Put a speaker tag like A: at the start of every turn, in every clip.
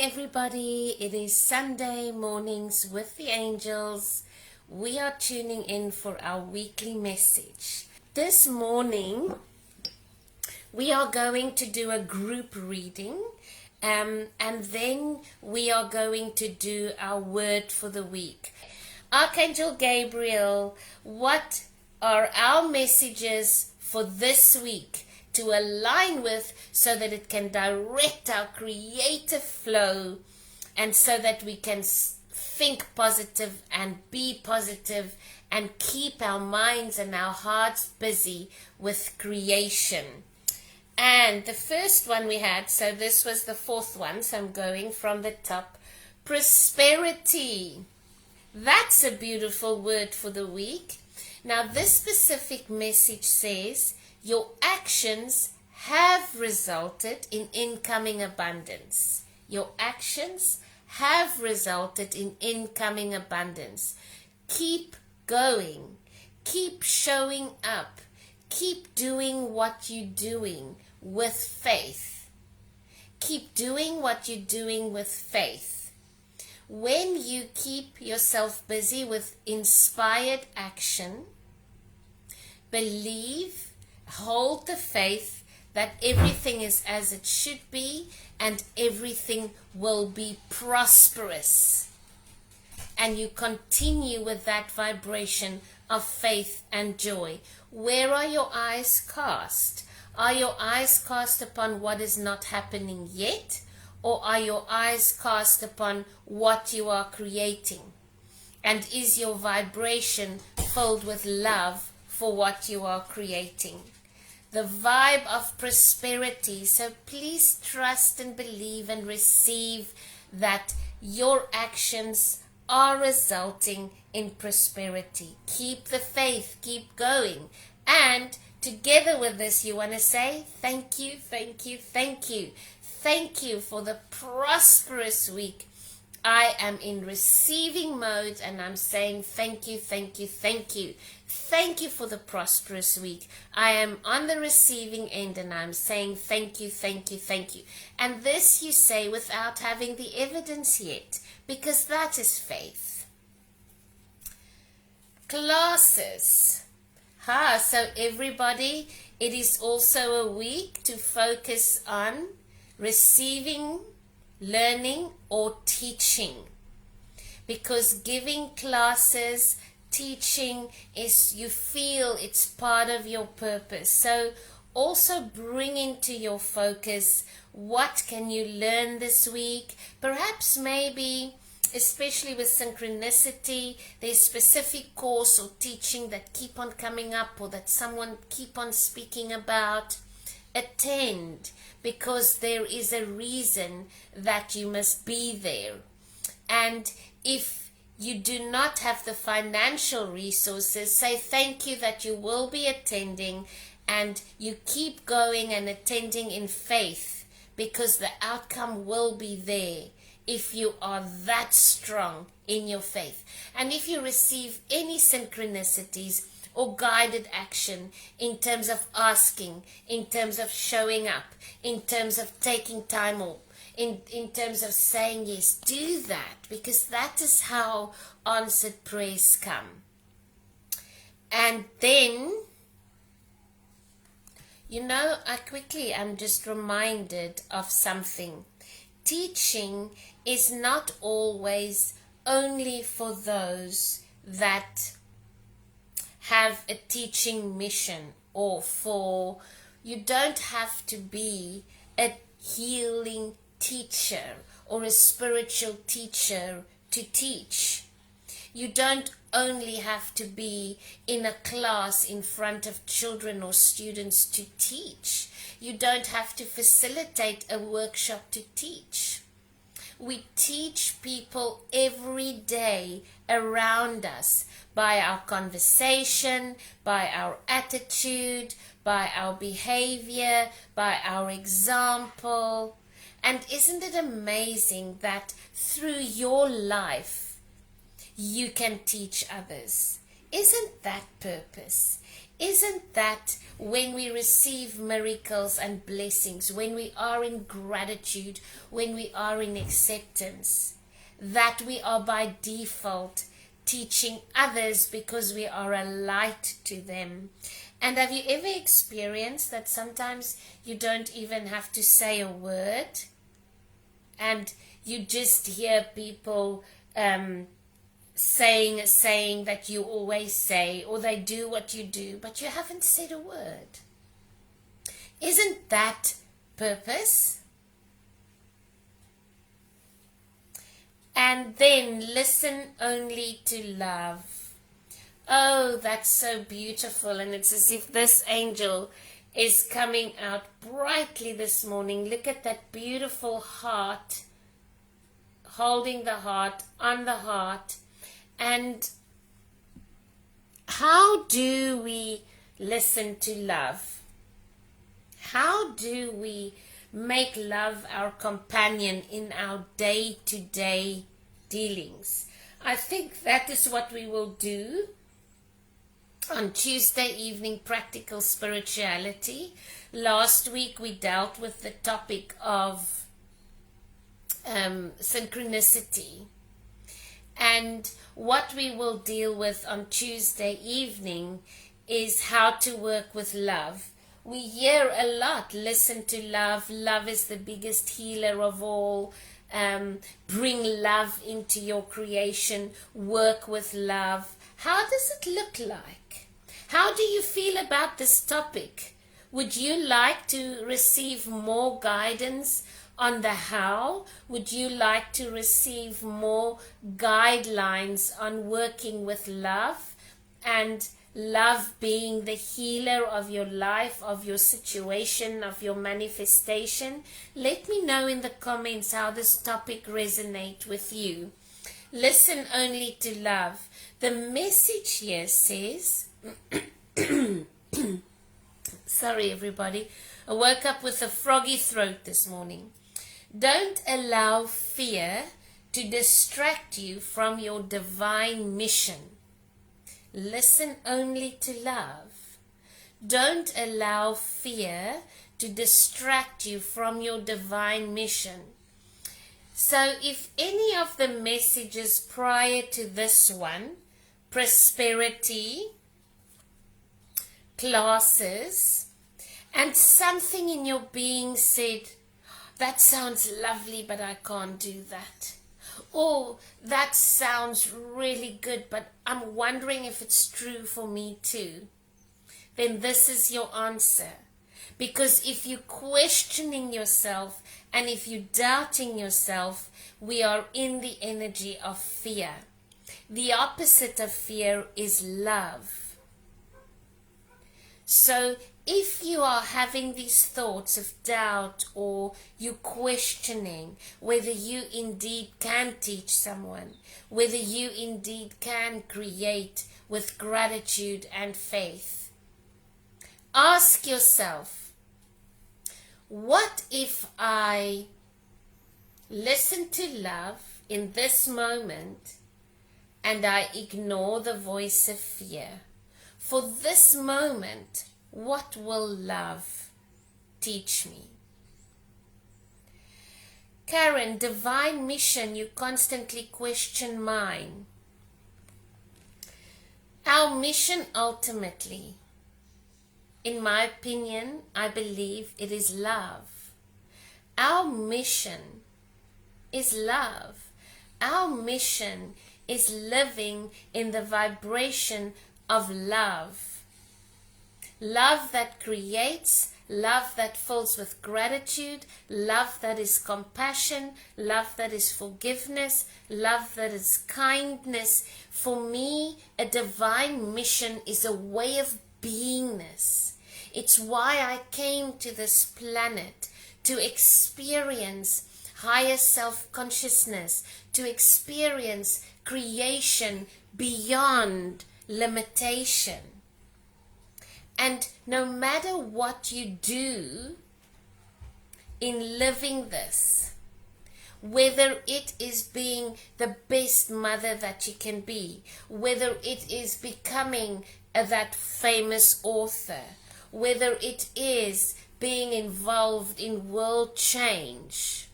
A: everybody. It is Sunday mornings with the angels. We are tuning in for our weekly message. This morning, we are going to do a group reading, and then we are going to do our word for the week. Archangel Gabriel, what are our messages for this week to align with, so that it can direct our creative flow, and so that we can think positive and be positive and keep our minds and our hearts busy with creation? And the first one we had, so this was the fourth one, so I'm going from the top. Prosperity. That's a beautiful word for the week. Now, this specific message says, your actions have resulted in incoming abundance. Your actions have resulted in incoming abundance. Keep going. Keep showing up. Keep doing what you're doing with faith. Keep doing what you're doing with faith. When you keep yourself busy with inspired action, believe, hold the faith that everything is as it should be and everything will be prosperous. And you continue with that vibration of faith and joy. Where are your eyes cast? Are your eyes cast upon what is not happening yet? Or are your eyes cast upon what you are creating? And is your vibration filled with love for what you are creating? The vibe of prosperity. So please trust and believe and receive that your actions are resulting in prosperity. Keep the faith, keep going. And together with this, you want to say, thank you, thank you, thank you. Thank you for the prosperous week. I am in receiving mode and I'm saying thank you, thank you, thank you. Thank you for the prosperous week. I am on the receiving end and I'm saying thank you, thank you, thank you. And this you say without having the evidence yet, because that is faith. Classes. So everybody, it is also a week to focus on receiving, learning, or teaching. Because giving classes, teaching, is, you feel it's part of your purpose. So also bring into your focus, what can you learn this week? Perhaps maybe, especially with synchronicity, there's specific course or teaching that keep on coming up or that someone keep on speaking about. Attend, because there is a reason that you must be there. And if you do not have the financial resources, say thank you that you will be attending, and you keep going and attending in faith, because the outcome will be there if you are that strong in your faith. And if you receive any synchronicities or guided action in terms of asking, in terms of showing up, in terms of taking time off, in terms of saying yes, do that, because that is how answered prayers come. And then, I'm just reminded of something. Teaching is not always only for those that have a teaching mission, or you don't have to be a healing teacher or a spiritual teacher to teach. You don't only have to be in a class in front of children or students to teach. You don't have to facilitate a workshop to teach. We teach people every day around us by our conversation, by our attitude, by our behavior, by our example. And isn't it amazing that through your life you can teach others? Isn't that purpose? Isn't that when we receive miracles and blessings, when we are in gratitude, when we are in acceptance, that we are by default teaching others because we are a light to them. And have you ever experienced that sometimes you don't even have to say a word and you just hear people saying that you always say, or they do what you do, but you haven't said a word? Isn't that purpose? And then listen only to love. Oh, that's so beautiful. And it's as if this angel is coming out brightly this morning. Look at that beautiful heart, holding the heart, on the heart. And how do we listen to love? How do we make love our companion in our day-to-day dealings? I think that is what we will do on Tuesday evening, Practical Spirituality. Last week we dealt with the topic of synchronicity. And what we will deal with on Tuesday evening is how to work with love. We hear a lot, listen to love. Love is the biggest healer of all. Bring love into your creation. Work with love. How does it look like? How do you feel about this topic? Would you like to receive more guidance on the how? Would you like to receive more guidelines on working with love and love being the healer of your life, of your situation, of your manifestation? Let me know in the comments how this topic resonates with you. Listen only to love. The message here says, sorry everybody, I woke up with a froggy throat this morning. Don't allow fear to distract you from your divine mission. Listen only to love. Don't allow fear to distract you from your divine mission. So if any of the messages prior to this one, prosperity, classes, and something in your being said, that sounds lovely, but I can't do that. Or that sounds really good, but I'm wondering if it's true for me too. Then this is your answer. Because if you're questioning yourself and if you're doubting yourself, we are in the energy of fear. The opposite of fear is love. So if you are having these thoughts of doubt, or you questioning whether you indeed can teach someone, whether you indeed can create with gratitude and faith, ask yourself, what if I listen to love in this moment and I ignore the voice of fear? For this moment, what will love teach me? Karen, divine mission, you constantly question mine. Our mission ultimately, in my opinion, I believe it is love. Our mission is love. Our mission is living in the vibration of love. Love that creates, love that fills with gratitude, love that is compassion, love that is forgiveness, love that is kindness. For me, a divine mission is a way of beingness. It's why I came to this planet, to experience higher self-consciousness, to experience creation beyond limitation. And no matter what you do in living this, whether it is being the best mother that you can be, whether it is becoming that famous author, whether it is being involved in world change,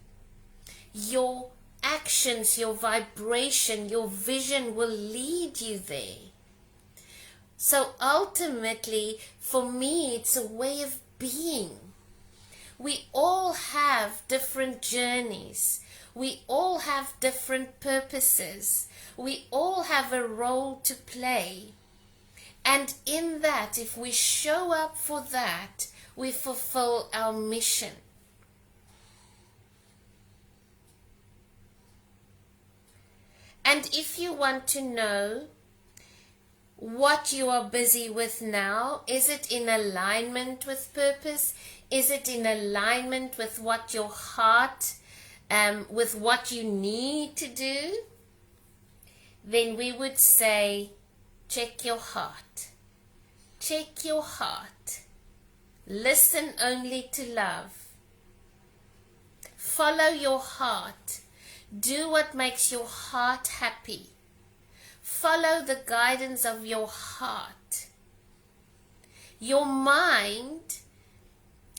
A: your actions, your vibration, your vision will lead you there. So ultimately, for me, it's a way of being. We all have different journeys. We all have different purposes. We all have a role to play. And in that, if we show up for that, we fulfill our mission. And if you want to know what you are busy with now, is it in alignment with purpose? Is it in alignment with what your heart, with what you need to do? Then we would say, check your heart. Check your heart. Listen only to love. Follow your heart. Do what makes your heart happy. Follow the guidance of your heart. Your mind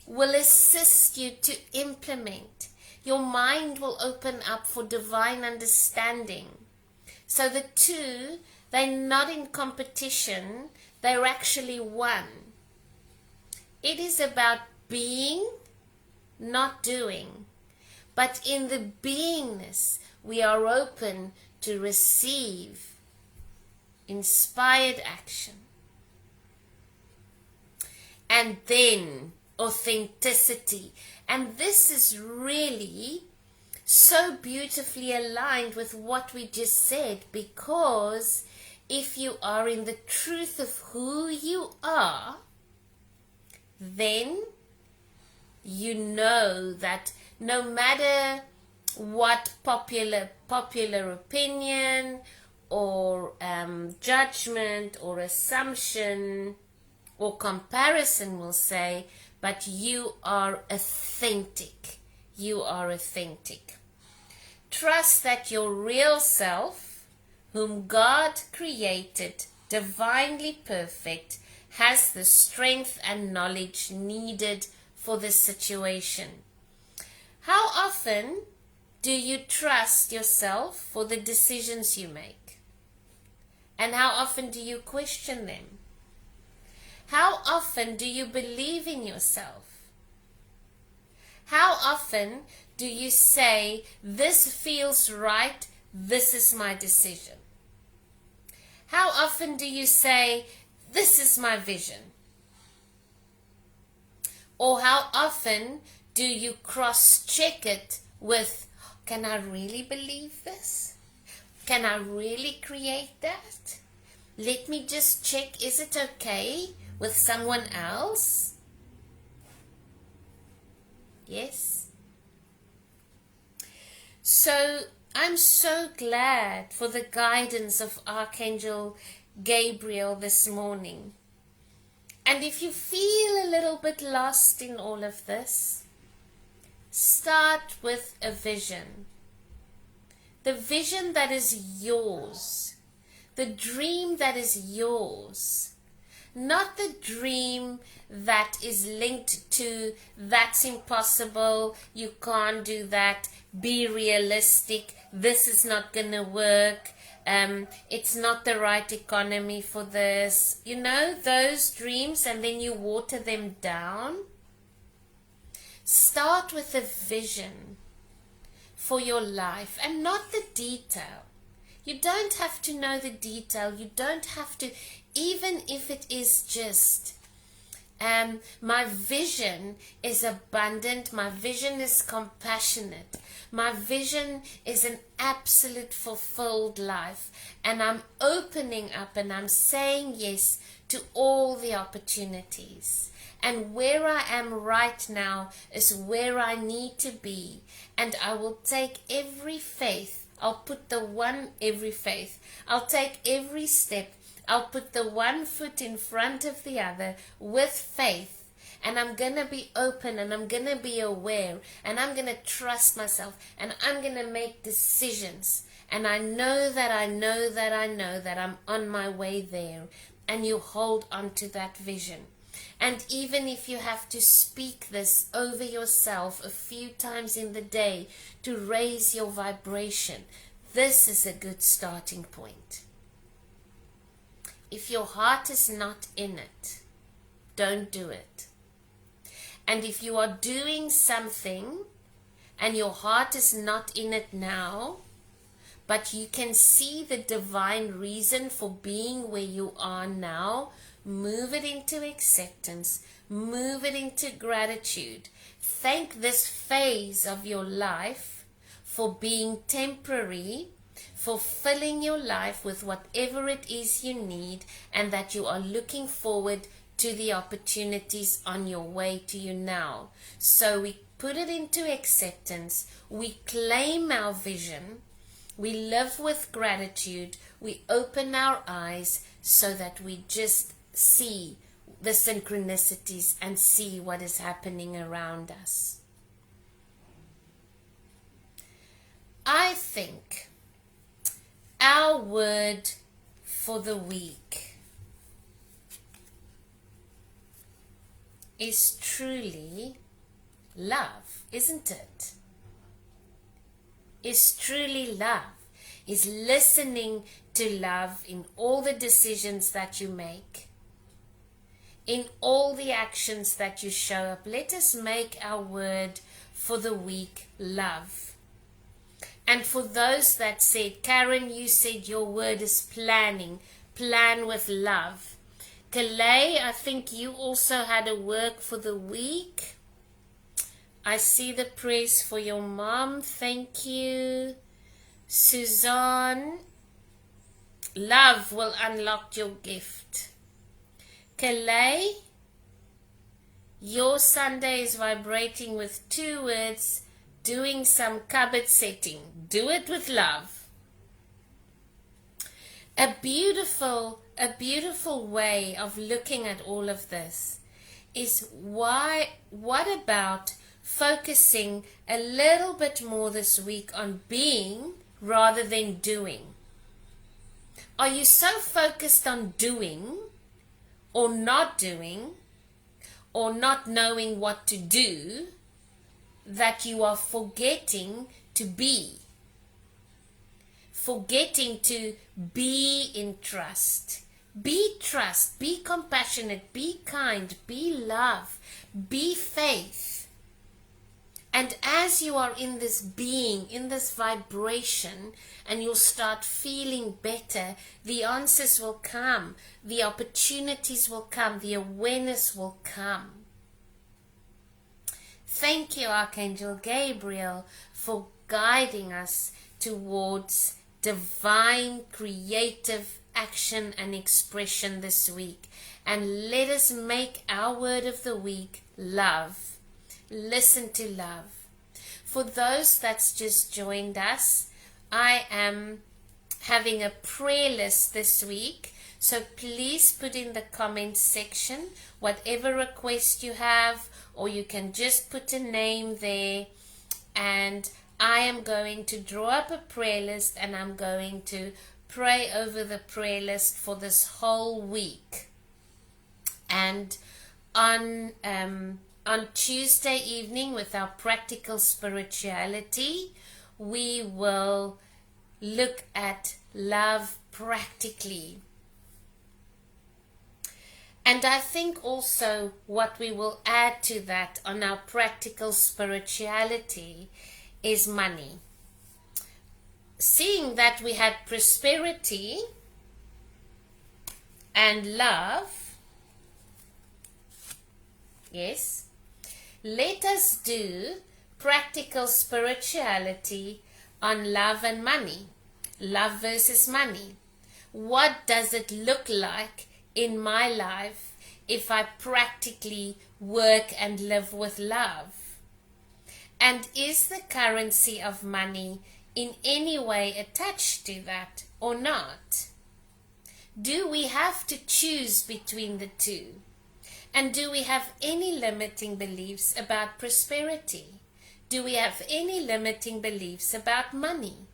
A: will assist you to implement. Your mind will open up for divine understanding. So the two, they're not in competition, they're actually one. It is about being, not doing. But in the beingness, we are open to receive inspired action. And then authenticity. And this is really so beautifully aligned with what we just said, because if you are in the truth of who you are, then you know that no matter what popular opinion or judgment or assumption or comparison will say, but you are authentic. You are authentic. Trust that your real self, whom God created, divinely perfect, has the strength and knowledge needed for this situation. How often do you trust yourself for the decisions you make? And how often do you question them? How often do you believe in yourself? How often do you say, this feels right, this is my decision? How often do you say, this is my vision? Or how often do you cross-check it with, can I really believe this? Can I really create that? Let me just check, is it okay with someone else? Yes. So I'm so glad for the guidance of Archangel Gabriel this morning. And if you feel a little bit lost in all of this, start with a vision. The vision that is yours. The dream that is yours. Not the dream that is linked to, that's impossible, you can't do that, be realistic, this is not going to work, it's not the right economy for this. You know, those dreams, and then you water them down. Start with a vision for your life and not the detail. You don't have to know the detail. You don't have to, even if it is just, my vision is abundant. My vision is compassionate. My vision is an absolute fulfilled life. And I'm opening up and I'm saying yes to all the opportunities. And where I am right now is where I need to be. And I will take every faith. I'll put every faith. I'll take every step. I'll put the one foot in front of the other with faith. And I'm going to be open and I'm going to be aware. And I'm going to trust myself. And I'm going to make decisions. And I know that I'm on my way there. And you hold on to that vision. And even if you have to speak this over yourself a few times in the day to raise your vibration, this is a good starting point. If your heart is not in it, don't do it. And if you are doing something and your heart is not in it now, but you can see the divine reason for being where you are now, move it into acceptance, move it into gratitude. Thank this phase of your life for being temporary, for filling your life with whatever it is you need, and that you are looking forward to the opportunities on your way to you now. So we put it into acceptance, we claim our vision, we live with gratitude, we open our eyes so that we just see the synchronicities and see what is happening around us. I think our word for the week is truly love, isn't it? Is truly love, is listening to love in all the decisions that you make, in all the actions that you show up. Let us make our word for the week love. And for those that said, Karen, you said your word is planning, plan with love. Calais, I think you also had a work for the week. I see the praise for your mom. Thank you. Suzanne, love will unlock your gift. Calais, your Sunday is vibrating with 2 words, doing some cupboard setting. Do it with love. A beautiful way of looking at all of this is what about focusing a little bit more this week on being rather than doing? Are you so focused on doing or not doing or not knowing what to do that you are forgetting to be? Forgetting to be in trust. Be trust, be compassionate, be kind, be love, be faith. And as you are in this being, in this vibration, and you'll start feeling better, the answers will come, the opportunities will come, the awareness will come. Thank you, Archangel Gabriel, for guiding us towards divine creative action and expression this week. And let us make our word of the week love. Listen to love. For those that's just joined us, I am having a prayer list this week. So please put in the comments section whatever request you have, or you can just put a name there, and I am going to draw up a prayer list and I'm going to pray over the prayer list for this whole week. And on Tuesday evening, with our practical spirituality, we will look at love practically. And I think also what we will add to that on our practical spirituality is money. Seeing that we had prosperity and love, yes, let us do practical spirituality on love and money. Love versus money. What does it look like in my life if I practically work and live with love? And is the currency of money in any way attached to that or not? Do we have to choose between the two? And do we have any limiting beliefs about prosperity? Do we have any limiting beliefs about money?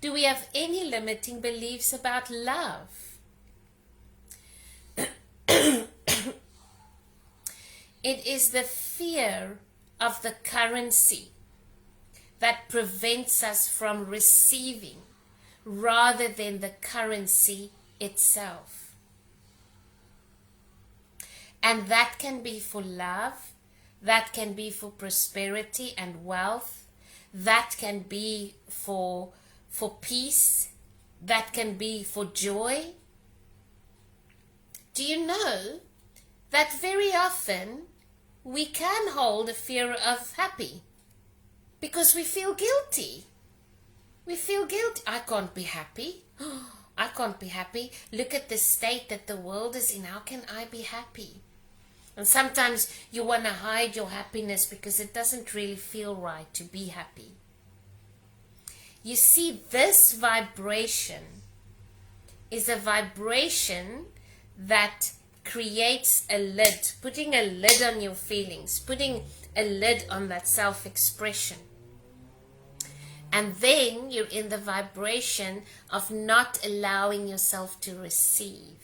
A: Do we have any limiting beliefs about love? It is the fear of the currency that prevents us from receiving rather than the currency itself. And that can be for love, that can be for prosperity and wealth, that can be for peace, that can be for joy. Do you know that very often we can hold a fear of happy because we feel guilty. We feel guilty. I can't be happy. I can't be happy. Look at the state that the world is in. How can I be happy? And sometimes you want to hide your happiness because it doesn't really feel right to be happy. You see, this vibration is a vibration that creates a lid, putting a lid on your feelings, putting a lid on that self-expression. And then you're in the vibration of not allowing yourself to receive.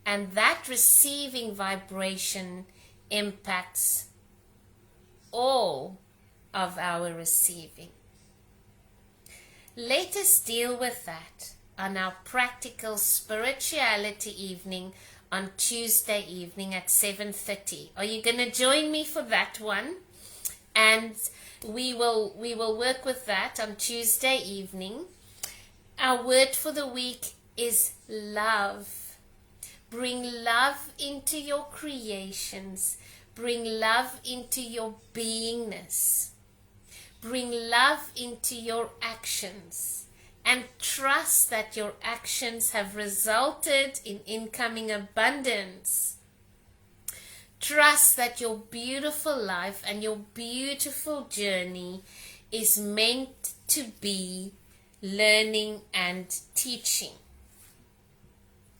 A: And that receiving vibration impacts all of our receiving. Let us deal with that on our practical spirituality evening on Tuesday evening at 7:30. Are you going to join me for that one? And we will work with that on Tuesday evening. Our word for the week is love. Bring love into your creations. Bring love into your beingness. Bring love into your actions. And trust that your actions have resulted in incoming abundance. Trust that your beautiful life and your beautiful journey is meant to be learning and teaching.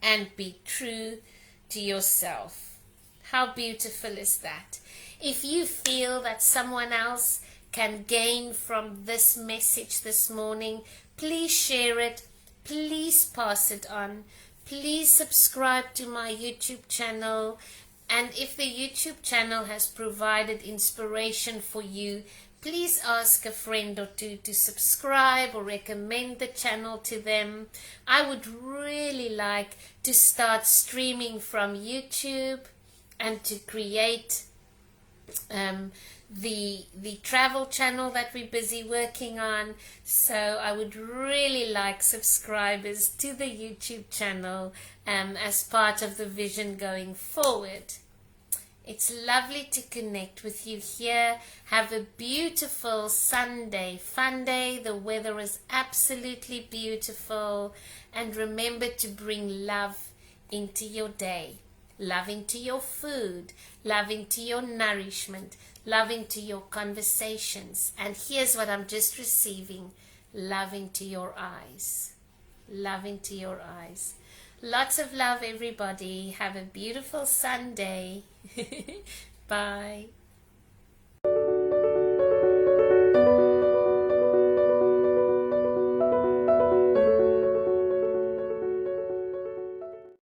A: And be true to yourself. How beautiful is that? If you feel that someone else can gain from this message this morning, please share it. Please pass it on. Please subscribe to my YouTube channel. And if the YouTube channel has provided inspiration for you, please ask a friend or two to subscribe or recommend the channel to them. I would really like to start streaming from YouTube and to create the travel channel that we're busy working on. So I would really like subscribers to the YouTube channel as part of the vision going forward. It's lovely to connect with you here. Have a beautiful Sunday, fun day. The weather is absolutely beautiful. And remember to bring love into your day. Love into your food. Love into your nourishment. Love into your conversations. And here's what I'm just receiving. Love into your eyes. Love into your eyes. Lots of love, everybody. Have a beautiful Sunday. Bye.